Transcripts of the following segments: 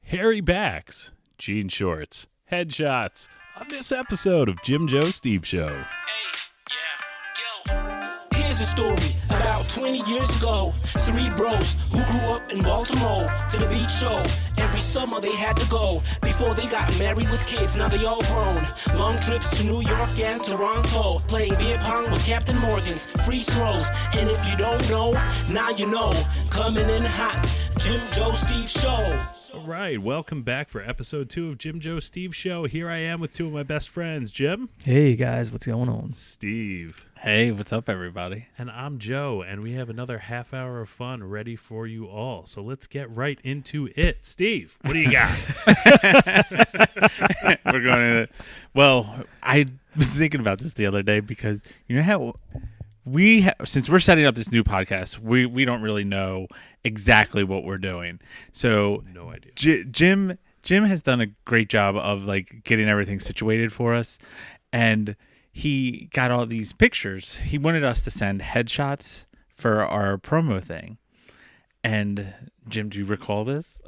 hairy backs, jean shorts, headshots on this episode of Jim, Joe, Steve Show. Hey, yeah, yo. Here's a story about 20 years ago. Three bros who grew up in Baltimore to the beach show. Every summer they had to go before they got married with kids. Now they all grown. Long trips to New York and Toronto. Playing beer pong with Captain Morgan's. Free throws. And if you don't know, now you know. Coming in hot. Jim, Joe, Steve Show. All right, welcome back for episode 2 of Jim, Joe, Steve Show. Here I am with two of my best friends, Jim. Hey guys, what's going on? Steve. Hey, what's up, everybody? And I'm Joe, and we have another half hour of fun ready for you all. So let's get right into it. Steve, what do you got? We're going to. Well, I was thinking about this the other day because you know how since we're setting up this new podcast, we don't really know exactly what we're doing. So No idea. Jim has done a great job of like getting everything situated for us, and he got all these pictures. He wanted us to send headshots for our promo thing. And Jim, do you recall this?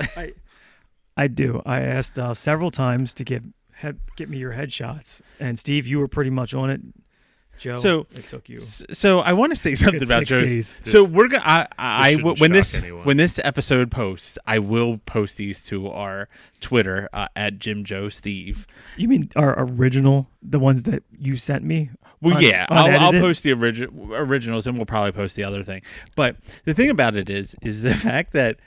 I do. I asked several times to get me your headshots, and Steve, you were pretty much on it. Joe, it took you. So I want to say something about 6 Joe's. days. So we're gonna. This shouldn't shock anyone. When this episode posts, I will post these to our Twitter at Jim Joe Steve. You mean our original, the ones that you sent me? Well, yeah, I'll unedited? post the originals, and we'll probably post the other thing. But the thing about it is the fact that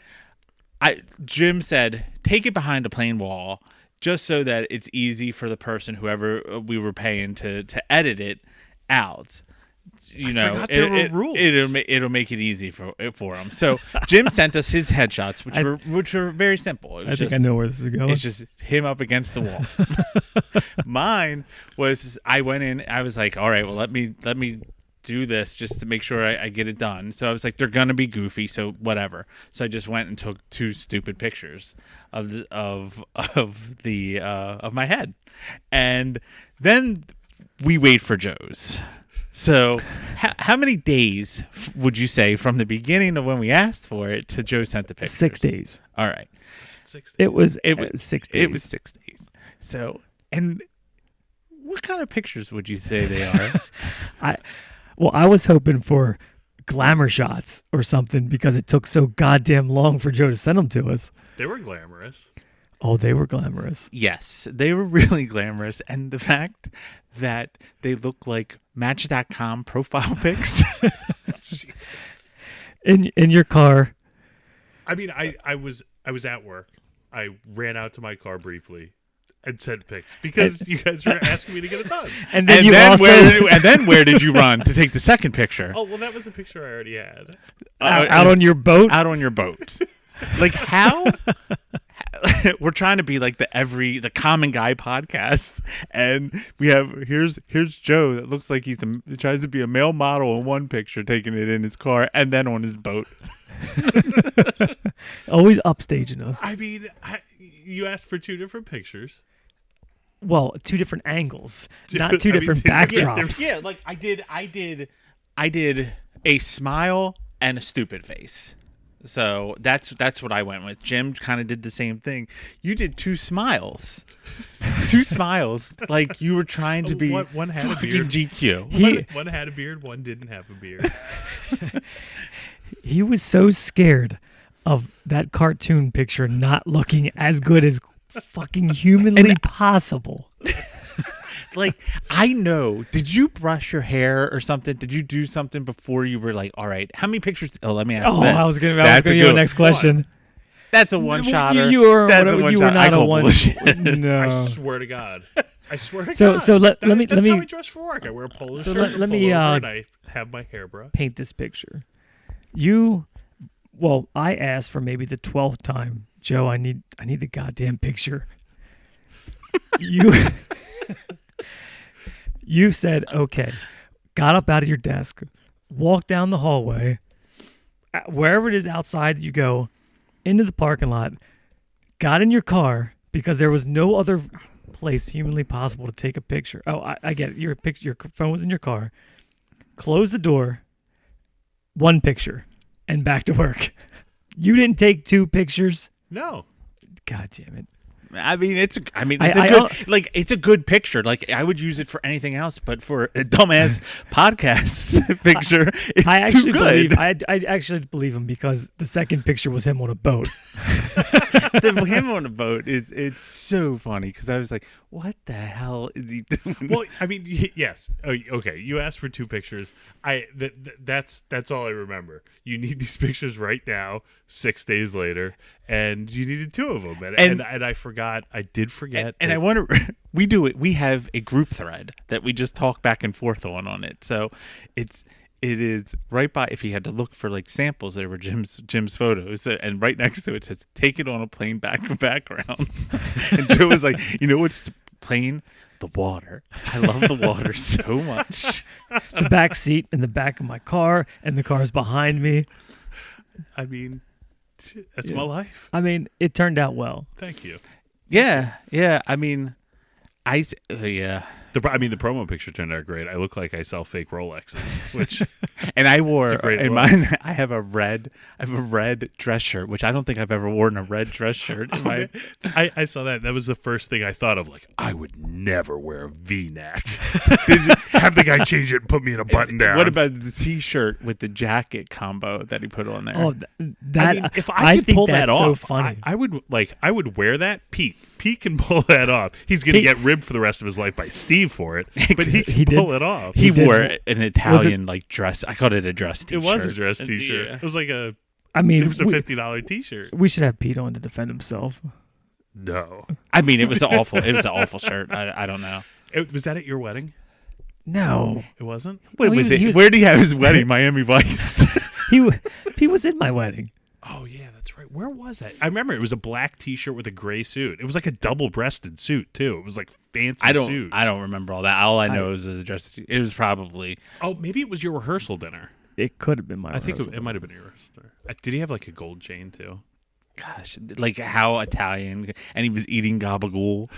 Jim said, take it behind a plain wall, just so that it's easy for the person, whoever we were paying, to edit it out. You know, forgot there were rules. It'll make it easy for him. So Jim sent us his headshots, which were very simple. I think I know where this is going. It's just him up against the wall. Mine was, I went in, I was like, all right, well, let me do this just to make sure I get it done. So I was like, they're gonna be goofy, so whatever. So I just went and took 2 stupid pictures of my head, and then we wait for Joe's. So how many days would you say from the beginning of when we asked for it to Joe sent the pictures? 6 days. All right. It was 6 days. It was 6 days. So, and what kind of pictures would you say they are? I was hoping for glamour shots or something because it took so goddamn long for Joe to send them to us. They were glamorous. Oh, they were glamorous. Yes, they were really glamorous. And the fact that they look like Match.com profile pics. In your car. I mean, I was at work. I ran out to my car briefly and sent pics because you guys were asking me to get it done. And then where did you run to take the second picture? Oh, well, that was a picture I already had. out on your boat? Out on your boat. Like how? We're trying to be like the Common Guy podcast, and we have here's Joe that looks like he tries to be a male model in one picture, taking it in his car and then on his boat. Always upstaging us. I mean, you asked for 2 different pictures. Well, 2 different angles, not 2 different backdrops. Yeah, like I did a smile and a stupid face. So that's what I went with. Jim kind of did the same thing. You did 2 smiles. 2 smiles. Like you were trying to be one had a beard. GQ. One had a beard, one didn't have a beard. He was so scared of that cartoon picture not looking as good as fucking humanly possible. Like, I know. Did you brush your hair or something? Did you do something before you were like, all right, how many pictures? Oh, let me ask this. I was going to go the next question. That's a one-shotter. You were not a one. No. I swear to God. God. So let me That's how I dress for work. I wear a polo shirt. let me and I have my hair brush. Paint this picture. I asked for maybe the 12th time, Joe, I need the goddamn picture. You said, okay, got up out of your desk, walked down the hallway, wherever it is outside you go, into the parking lot, got in your car because there was no other place humanly possible to take a picture. Oh, I get it. Your phone was in your car. Closed the door, 1 picture, and back to work. You didn't take 2 pictures? No. God damn it. I mean, it's a I good it's a good picture. Like I would use it for anything else, but for a dumbass podcast picture, it's I actually too good. believe I actually believe him because the second picture was him on a boat. Him on a boat it's so funny because I was like, what the hell is he doing? Well, I mean, yes. Oh, okay, you asked for 2 pictures. That's all I remember. You need these pictures right now, 6 days later, and you needed 2 of them. And I forgot. I did forget. And I wonder, we have a group thread that we just talk back and forth on it. So it is right by, if you had to look for like samples, there were Jim's photos, and right next to it says, take it on a plane background. And Joe was like, you know what's plane? The water. I love the water so much. The back seat in the back of my car, and the car's behind me. I mean, that's my life. I mean, it turned out well. Thank you. Yeah. I mean, yeah. The promo picture turned out great. I look like I sell fake Rolexes, which and I wore a great in look. mine. I have a red dress shirt, which I don't think I've ever worn a red dress shirt. In my, I saw that. That was the first thing I thought of. Like, I would never wear a V-neck. Have the guy change it and put me in a button down. What about the T-shirt with the jacket combo that he put on there? Oh, that I mean, if I could think pull that that's so off, funny. I would wear that. Pete can pull that off. He's going to get ribbed for the rest of his life by Steve for it, but he can pull it off. He did- wore an Italian like dress. I called it a dress T-shirt. It was a dress T-shirt. Yeah. It was like it mean, was a $50 T-shirt. we should have Pete on to defend himself. No, I mean, it was an awful shirt. I don't know. Was that at your wedding? No, It wasn't. Wait, No, was he it? was- Where did he have his wedding? Miami Vice. he was in my wedding. Oh yeah, that's right. Where was that? I remember it was a black T-shirt with a gray suit. It was like a double-breasted suit too. It was like fancy suit. I don't remember all that. All I know is the dress. It was probably. Oh, maybe it was your rehearsal dinner. It could have been my. I think rehearsal. it might have been your rehearsal dinner. Did he have like a gold chain too? Gosh, like how Italian, and he was eating gabagool.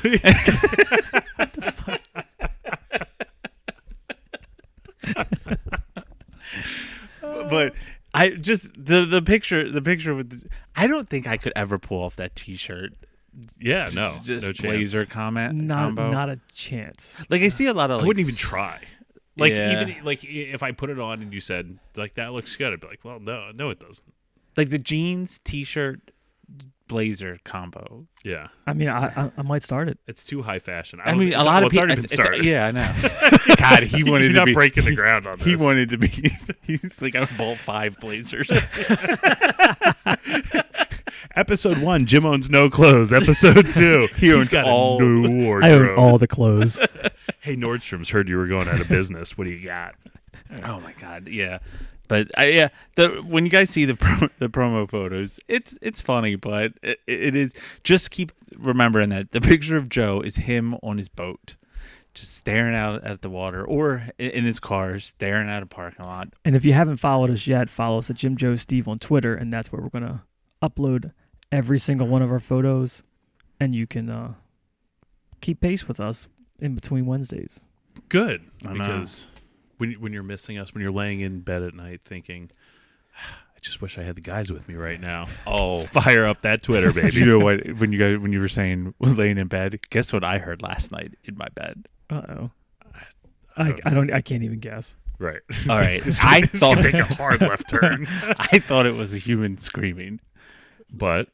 But I just the picture with I don't think I could ever pull off that T-shirt. Yeah, no, Just no chance. blazer combo. Not a chance. Like I see a lot of. I Like, wouldn't even try. Like Yeah. even like if I put it on and you said like that looks good, I'd be like, well, no, it doesn't. like the jeans, T-shirt, blazer combo. Yeah, I mean, I might start it. it's too high fashion. I mean, a lot of it's people. already been started. Yeah, I know. God, he wanted You're to not be breaking the ground on this. He wanted to be. He's like, I bought 5 blazers. Episode 1, Jim owns no clothes. Episode 2, He owns he's got all- a new I wardrobe. own all the clothes. Hey, Nordstrom's heard you were going out of business. What do you got? Oh my God, yeah. But when you guys see the promo photos, it's funny, but it is just keep remembering that the picture of Joe is him on his boat, just staring out at the water, or in his car, staring at a parking lot. And if you haven't followed us yet, follow us at Jim Joe Steve on Twitter, and that's where we're gonna upload every single one of our photos, and you can keep pace with us in between Wednesdays. Good, I know. because when you're missing us, when you're laying in bed at night thinking, I just wish I had the guys with me right now. Oh, Fire up that Twitter, baby. you know what? When you were saying laying in bed, guess what I heard last night in my bed? I can't even guess. Right. All right, I thought take a hard left turn, I thought it was a human screaming. but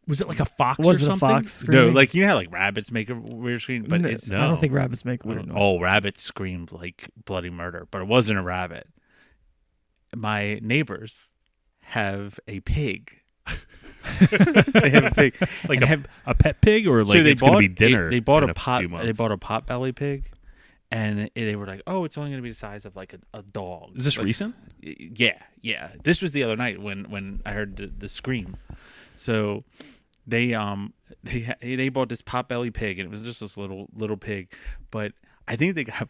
was it like a fox Was or it a something? fox screaming? No, like you know how like rabbits make a weird scream, but No, it's I don't think rabbits make weird noise. Oh, rabbits screamed like bloody murder, but it wasn't a rabbit. My neighbors have a pig. They have a pig, Like and a pet pig, or like so they it's going to be bought- dinner. They bought in a pot. few They months. bought a pot belly pig, and they were like, "Oh, it's only going to be the size of like a dog." Is this Like, recent? Yeah. This was the other night when I heard the scream. So they bought this pot belly pig, and it was just this little pig, but I think they got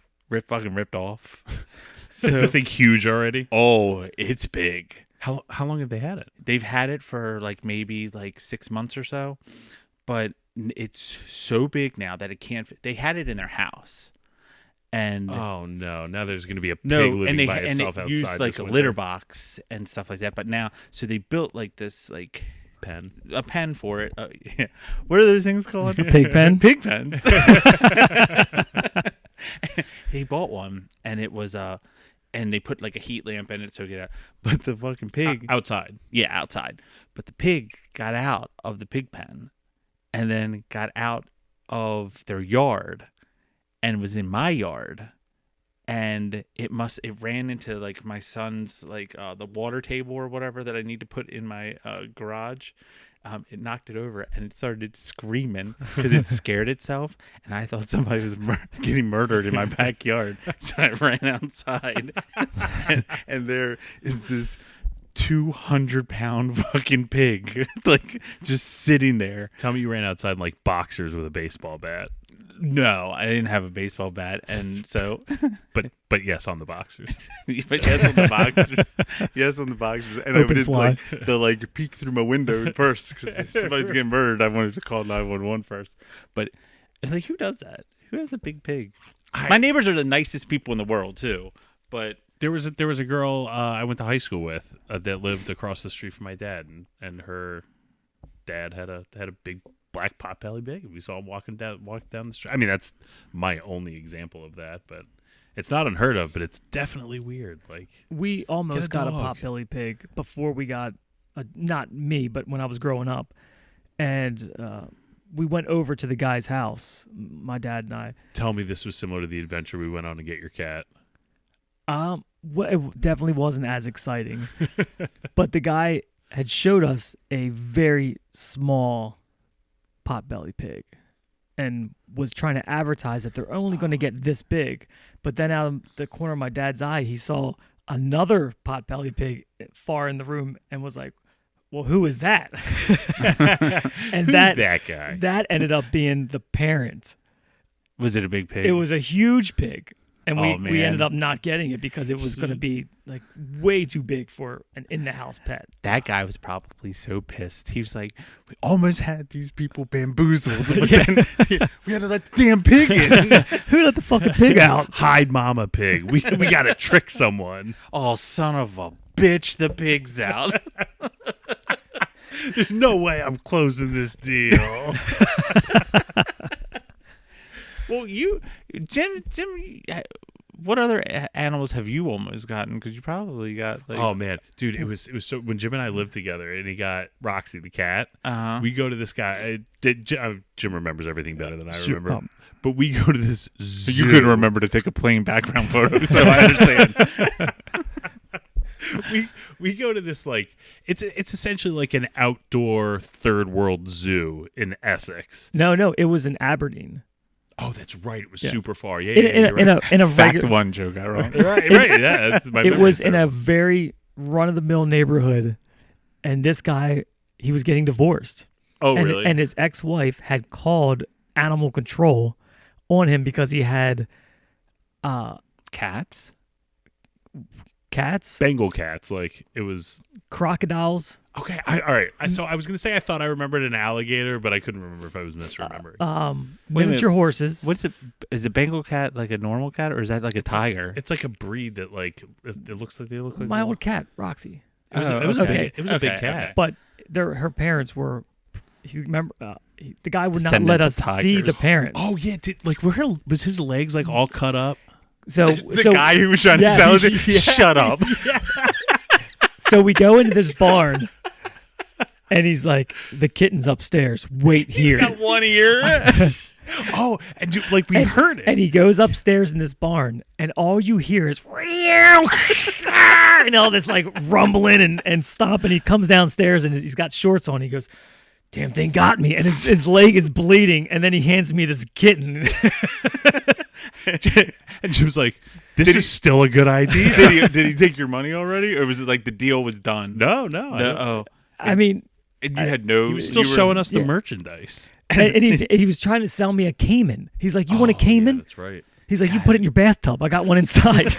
fucking ripped off. Is the thing huge already? Oh, it's big. How long have they had it? They've had it for like maybe like 6 months or so, but it's so big now that it can't fit. They had it in their house, and Oh no! Now there's going to be a pig no, living and by itself it outside. used like this a winter. litter box and stuff like that. But now, so they built like this like pen. a pen for it. Yeah. What are those things called? A pig pen? Pig pens. He bought one, and it was and they put like a heat lamp in it so it get out. But the fucking pig Outside. yeah, outside. But the pig got out of the pig pen, and then got out of their yard, and was in my yard. And it ran into like my son's like the water table or whatever that I need to put in my garage. It knocked it over and it started screaming because it scared itself. And I thought somebody was getting murdered in my backyard. So I ran outside and there is this 200-pound fucking pig like just sitting there. Tell me you ran outside in like boxers with a baseball bat. No, I didn't have a baseball bat, and so, but yes, on the boxers. but yes, on the boxers, yes, on the boxers, and Open I did fly. like the like peek through my window first because if somebody's getting murdered. I wanted to call 911 first, but like, who does that? Who has a big pig? My neighbors are the nicest people in the world too, but There was a girl I went to high school with that lived across the street from my dad, and her dad had a big black potbelly pig. We saw him walking down the street. I mean, that's my only example of that, but it's not unheard of. But it's definitely weird. Like, We almost Get a got a dog. potbelly pig before we got, not me, but when I was growing up. And we went over to the guy's house, my dad and I. tell me this was similar to the adventure we went on to get your cat. It definitely wasn't as exciting. But the guy had showed us a very small potbelly pig and was trying to advertise that they're only going to get this big. But then out of the corner of my dad's eye, he saw another potbelly pig far in the room and was like, well, who is that? And Who's that guy? That ended up being the parent. was it a big pig? It was a huge pig. And Oh, we ended man. up not getting it because it was going to be like way too big for an in-the-house pet. That guy was probably so pissed. He was like, we almost had these people bamboozled, but then we had to let the damn pig in. Who let the fucking pig out? Hide mama pig. We got to trick someone. Oh, son of a bitch, the pig's out. There's no way I'm closing this deal. Well, Jim, what other animals have you almost gotten? Because you probably got like, Oh man, dude, it was so when Jim and I lived together, and he got Roxy the cat. We go to this guy. Jim remembers everything better than I remember. But we go to this zoo. you couldn't remember to take a plain background photo, so I understand. We go to this like it's essentially like an outdoor third world zoo in Essex. No, it was in Aberdeen. Oh, that's right. It was Yeah. super far. Yeah, In a Fact regular, one, Joe got wrong. right. Yeah, that's my it memory's was in a terrible. very run-of-the-mill neighborhood, and this guy, he was getting divorced. Oh, and, really? And his ex-wife had called animal control on him because he had Cats? cats, Bengal cats. Like it was. crocodiles, Okay, all right. So I was gonna say I thought I remembered an alligator, but I couldn't remember if I was misremembering. miniature horses. What's it? Is a Bengal cat like a normal cat, or is that like a tiger? It's like a breed that like it looks like they look like My old cat, Roxy. It was, Oh, it was a okay. big. It was a big Okay, cat. okay. But her parents were. The guy would not let us Descendants of see the tigers. parents. Oh yeah, was his legs like all cut up? so The guy who was trying yeah, to sell it. Shut up. So we go into this barn, and he's like, "The kitten's upstairs. Wait here." Got one ear. Oh, and like we heard it. And he goes upstairs in this barn, and all you hear is and all this like rumbling and stomping. He comes downstairs, and he's got shorts on. He goes, "Damn thing got me," and his leg is bleeding. And then he hands me this kitten. And Jim's like, "This is still a good idea." Did he take your money already, or was it like the deal was done? No. No. I mean, And you had no. He was still you were- showing us the yeah. merchandise. and he was trying to sell me a caiman. He's like, "You want a Oh, caiman?" Yeah, that's right. He's like, "You put it in your bathtub. I got one inside."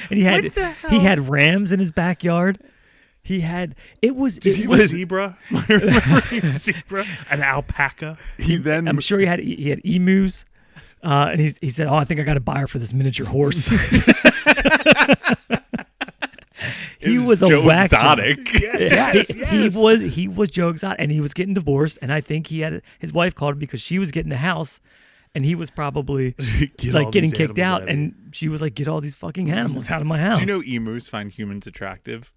And he had rams in his backyard. He had it was Did he have a zebra? Zebra, an alpaca. He then. I'm sure he had emus. And he said, "Oh, I think I got a buyer for this miniature horse." He was a Joe whack job. Exotic. Yes, He was Joe Exotic, and he was getting divorced. And I think his wife called him because she was getting the house, and he was probably Get like all getting these kicked animals out. out of here. And she was like, "Get all these fucking animals out of my house." Do you know emus find humans attractive?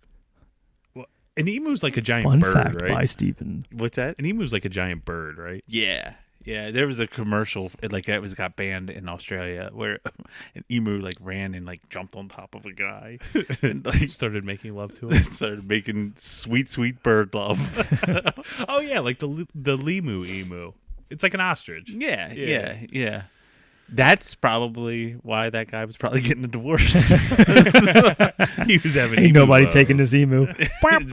An emu's like a giant Fun bird, fact right? by Stephen. What's that? An emu's like a giant bird, right? Yeah. Yeah, there was a commercial like that got banned in Australia where an emu like ran and like jumped on top of a guy and like Started making love to him. started making sweet bird love. Oh yeah, like the lemur emu. It's like an ostrich. Yeah. That's probably why that guy was probably getting a divorce. He was having Ain't emu nobody love. taking this emu. It's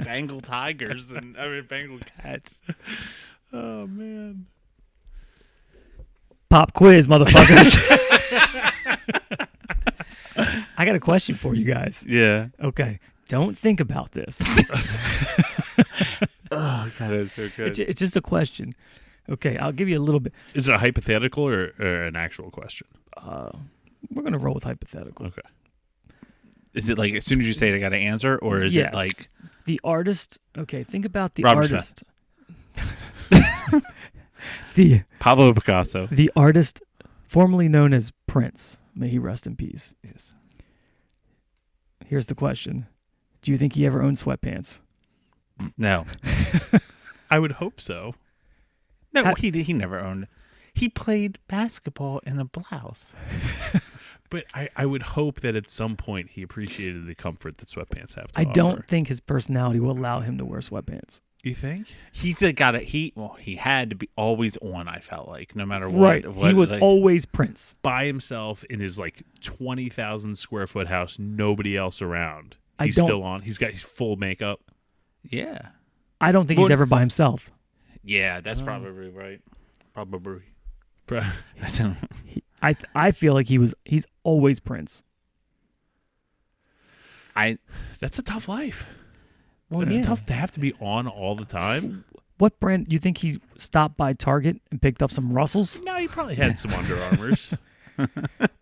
Bengal tigers and Bengal cats. Oh man. Pop quiz, motherfuckers. I got a question for you guys. Yeah. Okay, don't think about this. Oh god, that was so good. It's just a question. Okay, I'll give you a little bit. Is it a hypothetical or an actual question? We're gonna roll with hypothetical. Okay. Is it like as soon as you say it, I got to answer, or is Yes. it like The artist. Okay, think about the Robert artist. the Pablo Picasso? the artist formerly known as Prince. May he rest in peace. Yes. Here's the question: do you think he ever owned sweatpants? No. I would hope so. No, How- he never owned. He played basketball in a blouse. But I would hope that at some point he appreciated the comfort that sweatpants have to I don't offer. think his personality will allow him to wear sweatpants. You think? He's got it. He had to be always on. I felt like no matter what. Right. He was like, always Prince. By himself in his like 20,000 square foot house, nobody else around. I He's don't- still on. He's got his full makeup. Yeah. I don't think he's Well- ever by himself. Yeah, that's probably right. Probably. Bruh. I feel like he's always Prince. That's a tough life. Well, It's yeah. tough to have to be on all the time. What brand? You think he stopped by Target and picked up some Russells? No, he probably had some Under Armours.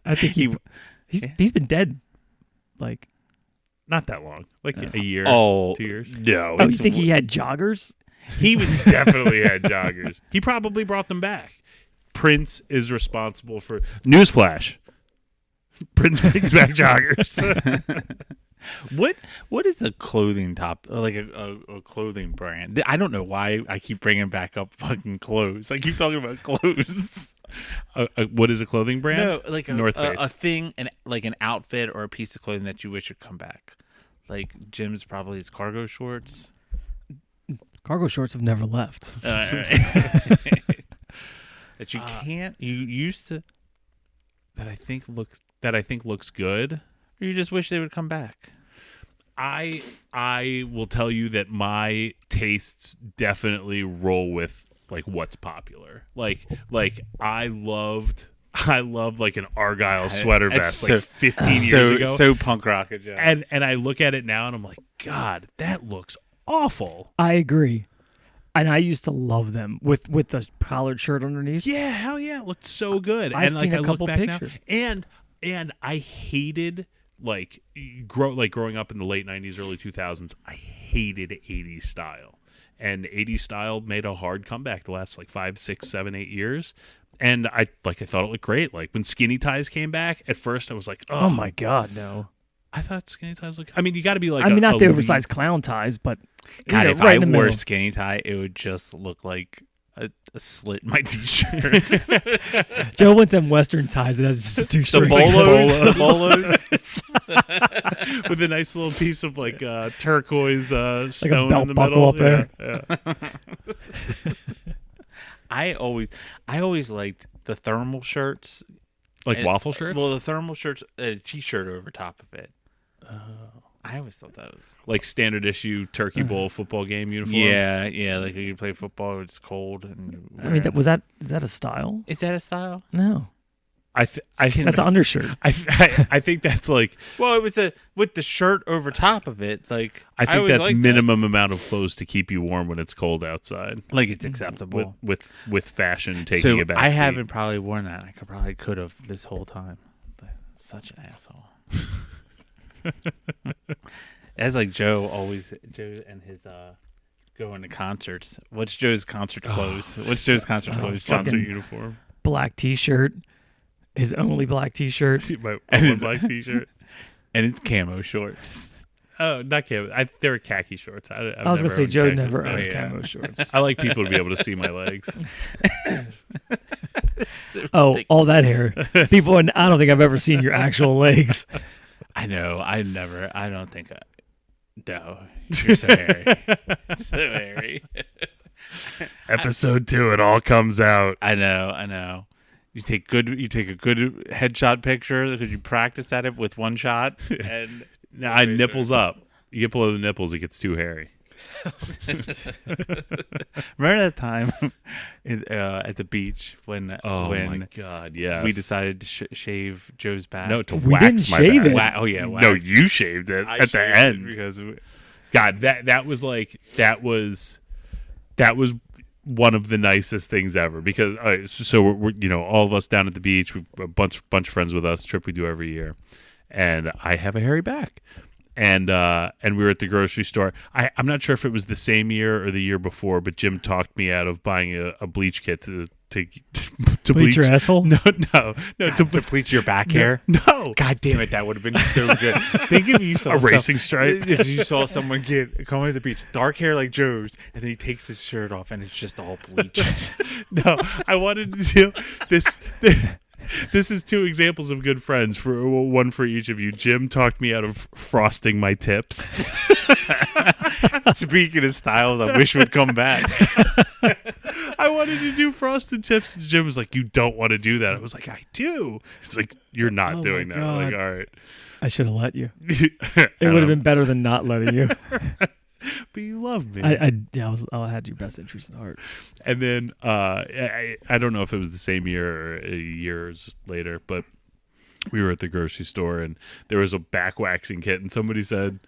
I think he's been dead. Like, Not that long. Like a year, 2 years. No. oh, you think he had joggers? He was definitely had joggers. He probably brought them back. Prince is responsible for newsflash. Prince brings back joggers. What is a clothing like a clothing brand? I don't know why I keep bringing back up fucking clothes. I keep talking about clothes. What is a clothing brand? No, like North Face. a thing, like an outfit or a piece of clothing that you wish would come back. Like Jim's probably his cargo shorts. Cargo shorts have never left. That you can't. You used to. that I think looks good. Or you just wish they would come back. I will tell you that my tastes definitely roll with like what's popular. Like I loved like an Argyle sweater That's vest like 15 years ago. So punk rock it, Joe. And I look at it now and I'm like, God, that looks awful. I agree. And I used to love them with the collared shirt underneath. Yeah, hell yeah, it looked so good. I've and like seen a I couple look back pictures. now, and I hated growing up in the late 90s, early 2000s. I hated 80s style, and 80s style made a hard comeback the last like 5, 6, 7, 8 years. And I thought it looked great. Like when skinny ties came back, at first I was like, Oh my God, no. I thought skinny ties look. I mean, you got to be like. I mean, not the elite- oversized clown ties, but God, if right I in the wore a middle. skinny tie, it would just look like a slit in my t-shirt. Joe wants them Western ties that has just two the strings. bolos. with a nice little piece of like turquoise stone belt in the buckle middle. up there. Yeah. I always liked the thermal shirts. Like And- waffle shirts. Well, the thermal shirts, a t-shirt over top of it. I always thought that was like standard issue turkey bowl football game uniform. yeah. Like you play football, it's cold, and you I mean, is that a style? is that a style? No, I think that's an undershirt. I think that's like Well, it was with the shirt over top of it. Like I think always that's liked minimum amount of clothes to keep you warm when it's cold outside. that. Like it's acceptable. With fashion taking So it back. I haven't probably worn that. I could have this whole time. But such an asshole. That's like Joe and his going to concerts. What's Joe's concert clothes? What's Joe's concert clothes? Concert fucking- uniform. Black T-shirt, his only black T-shirt. My And his- black T-shirt. And his camo shorts. Oh, not camo. They were khaki shorts. I was gonna say Joe never owned yeah. camo shorts. I like people to be able to see my legs. Oh, all that hair. People, and I don't think I've ever seen your actual legs. I know. I don't think. No, you're so hairy. So hairy. Episode 2, it all comes out. I know. You take a good headshot picture because you practiced at it with one shot, and Nah, nipples up. You get below the nipples, it gets too hairy. remember that time at the beach when my God, yes. we decided to shave Joe's back? No, to We wax didn't my shave back. it. Oh yeah, wax. No, you shaved it I at the shaved it end. because God, that was one of the nicest things ever because so we're all of us down at the beach, we've a bunch of friends with us, trip we do every year, and I have a hairy back. And we were at the grocery store. I'm not sure if it was the same year or the year before, but Jim talked me out of buying a bleach kit to Bleach your asshole? No, to bleach your back hair. No, God damn it, that would have been so good. Think if you saw a racing stripe. If you saw someone come to the beach, dark hair like Joe's, and then he takes his shirt off and it's just all bleached. No, I wanted to do this. This is 2 examples of good friends, for one for each of you. Jim talked me out of frosting my tips. Speaking of styles, I wish would come back. I wanted to do frosted tips. Jim was like, "You don't want to do that." I was like, "I do." He's like, "You're not Oh doing my that." I'm like, God. all right. I should have let you. It It would have been better than not letting you. But you love me. I had your best interest at heart. And then I don't know if it was the same year or years later, but we were at the grocery store and there was a back waxing kit, and somebody said,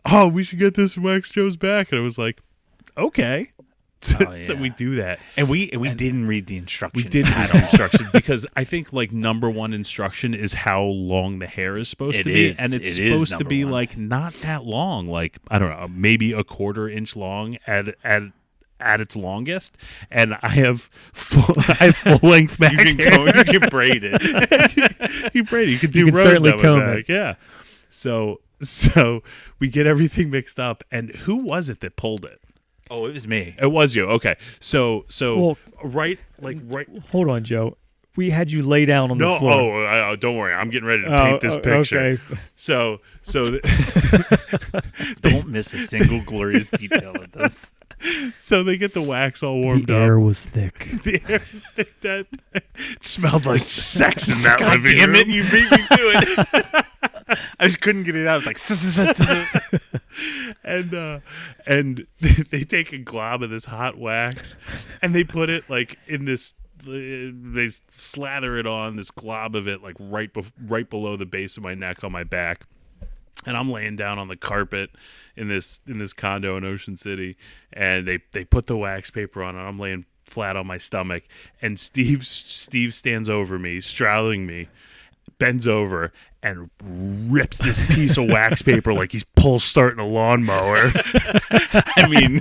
"Oh, we should get this and wax Joe's back." And I was like, "Okay." Oh, So yeah. we do that. And we didn't read the instructions. We didn't read the instructions because I think like number one instruction is how long the hair is supposed It to be, is. and it's It is supposed to number be one. like not that long, like I don't know, maybe a 1/4 inch long at its longest. And I have full length back You hair. can braid it. You braid it. You can do You can rose certainly down my comb back. it. Yeah. So we get everything mixed up, and who was it that pulled it? Oh, it was me. It was you. Okay. So Well- right. Hold on, Joe. We had you lay down on No, the floor. don't worry. I'm getting ready to paint this picture. Okay. So Don't miss a single glorious detail of this. so they get the wax all warmed The up. air was thick. The air was thick. That it smelled like sex in that God living damn room. it, you beat me to it. I just couldn't get it out. I was like, and they take a glob of this hot wax and they put it like in this. They slather it on this glob of it like right below the base of my neck on my back. And I'm laying down on the carpet in this condo in Ocean City, and they put the wax paper on, and I'm laying flat on my stomach. And Steve stands over me, straddling me, bends over, and rips this piece of wax paper like he's starting a lawnmower. I mean,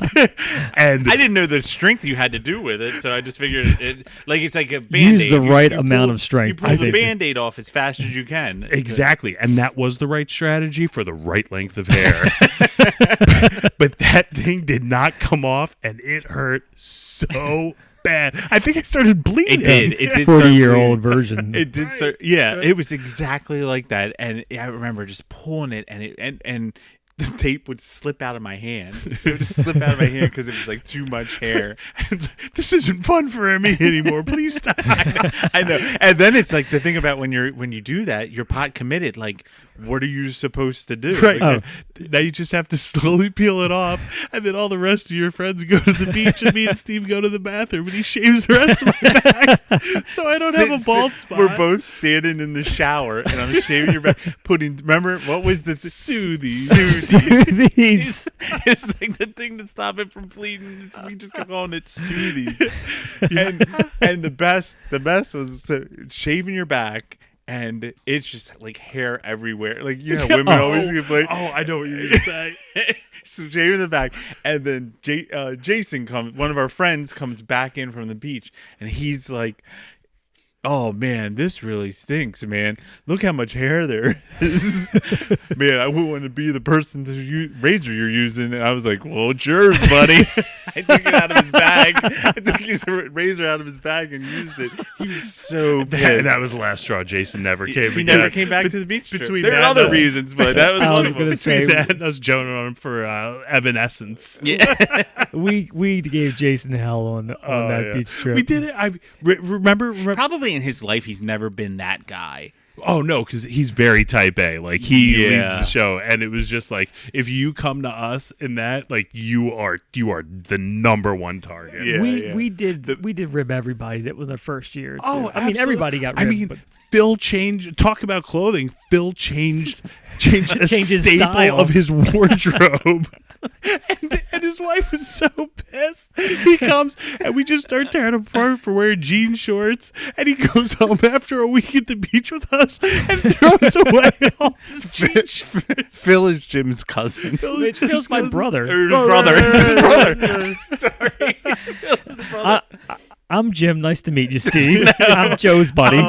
and I didn't know the strength you had to do with it, so I just figured it's like a Band-Aid. Use the right amount of strength, You I pull the think. Band-Aid off as fast as you can. exactly, and that was the right strategy for the right length of hair. But that thing did not come off, and it hurt so bad. I think I started bleeding. It did. 40-year-old version. It did start. Yeah, it was exactly like that. And I remember just pulling it, and the tape would slip out of my hand. It would just slip out of my hand because it was like too much hair. This isn't fun for me anymore. Please stop. I know. And then it's like the thing about when you do that, you're pot committed. Like, what are you supposed to do? Right. Like, Now you just have to slowly peel it off, and then all the rest of your friends go to the beach, and me and Steve go to the bathroom, and he shaves the rest of my back, so I don't have a bald spot. We're both standing in the shower, and I'm shaving your back. Remember what was the Soothies. Soothies. It's like the thing to stop it from bleeding. We just kept calling it soothies. And the best was shaving your back and it's just like hair everywhere. Like women always complain. Oh, I know what you're gonna say. So Jay in the back, and then Jason comes. One of our friends comes back in from the beach, and he's like, "Oh man, this really stinks, man. Look how much hair there is. Man, I wouldn't want to be the person to razor you're using." And I was like, "Well, it's yours, buddy." I took it out of his bag. I took his razor out of his bag and used it. He was so pissed. That was the last straw. Jason never came. He never came back to the beach. Between there were other reasons, but that was I one was of gonna them. say that and us joning on him for Evanescence. Yeah. we gave Jason hell on that beach trip. We did it. I remember. Probably in his life, he's never been that guy. Oh no, because he's very type A. Like he leads the show, and it was just like if you come to us in that, like you are the number one target. Yeah. We did rib everybody that was our first year. Too. Oh, I mean everybody got ribbed. I mean, but Phil changed. Talk about clothing. Phil changed a his staple style. of his wardrobe. And his wife was so pissed. He comes and we just start tearing him apart for wearing jean shorts. And he goes home after a week at the beach with us and throws away all his jean shorts. Phil is Jim's cousin. Phil's my brother. His brother. Sorry. I'm Jim. Nice to meet you, Steve. I'm Joe's buddy.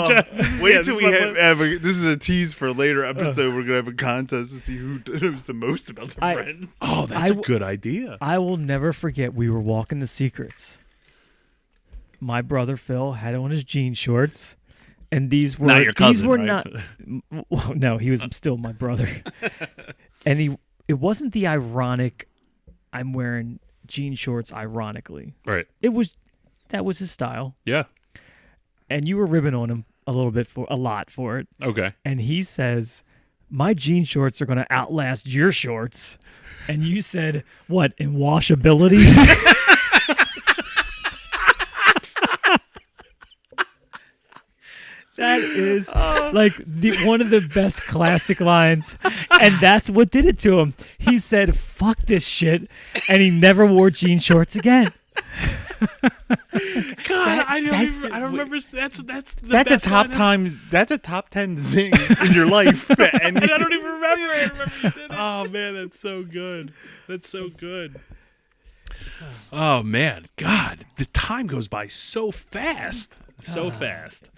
Wait till we have this is a tease for a later episode. We're gonna have a contest to see who knows the most about their friends. Oh, that's a good idea. I will never forget. We were walking the Secrets. My brother Phil had on his jean shorts, and these were not your cousin. These were right? not. Well, no, he was still my brother. And it wasn't the ironic. I'm wearing jean shorts. Ironically, Right. That was his style. Yeah. And you were ribbing on him a lot for it. Okay. And he says, "My jean shorts are going to outlast your shorts." And you said, "What, in washability?" That is like one of the best classic lines. And that's what did it to him. He said, "Fuck this shit." And he never wore jean shorts again. God, I don't remember. That's a top time. That's a top 10 zing in your life, and I don't even remember it. Oh man, that's so good. That's so good. Oh man, God, the time goes by so fast. So fast.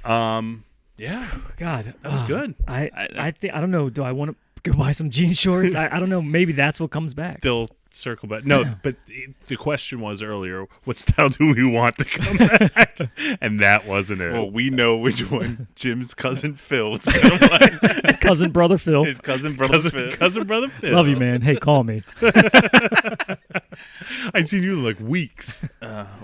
Yeah, God, that was good. I think I don't know. Do I want to go buy some jean shorts? I don't know. Maybe that's what comes back. They'll circle back. No, but the question was earlier, what style do we want to come back? And that wasn't it. Well, we know which one Jim's cousin Phil's going to like. Cousin brother Phil. His cousin brother Phil. Cousin brother Phil. Love you, man. Hey, call me. I'd seen you in like weeks.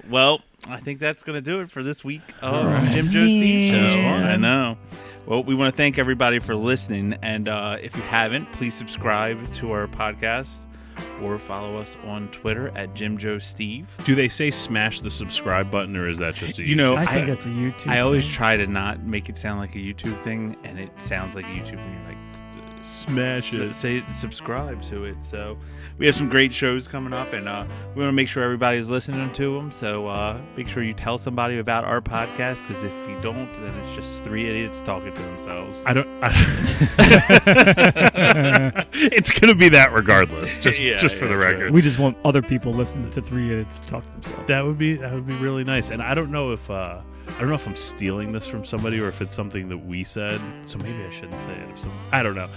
Well, I think that's going to do it for this week of Jim Joe Steve Show. It was fun. I know. Well, we want to thank everybody for listening. And if you haven't, please subscribe to our podcast or follow us on Twitter at Jim Joe Steve. Do they say smash the subscribe button, or is that just a YouTube? You know, I think that's a YouTube. I always thing. try to not make it sound like a YouTube thing, and it sounds like a YouTube thing. You're like, smash it. Say subscribe to it. So we have some great shows coming up, and we want to make sure everybody's listening to them. So make sure you tell somebody about our podcast, because if you don't, then it's just three idiots talking to themselves. It's gonna be that regardless. Just for the record. We just want other people listening to three idiots talk to themselves. That would be really nice. And I don't know if I'm stealing this from somebody or if it's something that we said. So maybe I shouldn't say it. I don't know.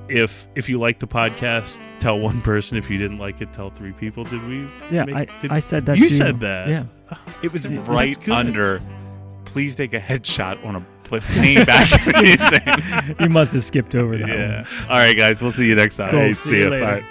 If you like the podcast, tell one person. If you didn't like it, tell three people. Did we? Yeah, I said that. You said that. Yeah. It was That's right good. under. Please take a headshot on a plane back. You must have skipped over that. Yeah. one. All right, guys. We'll see you next time. Cool. Hey, See see you ya. later. Bye.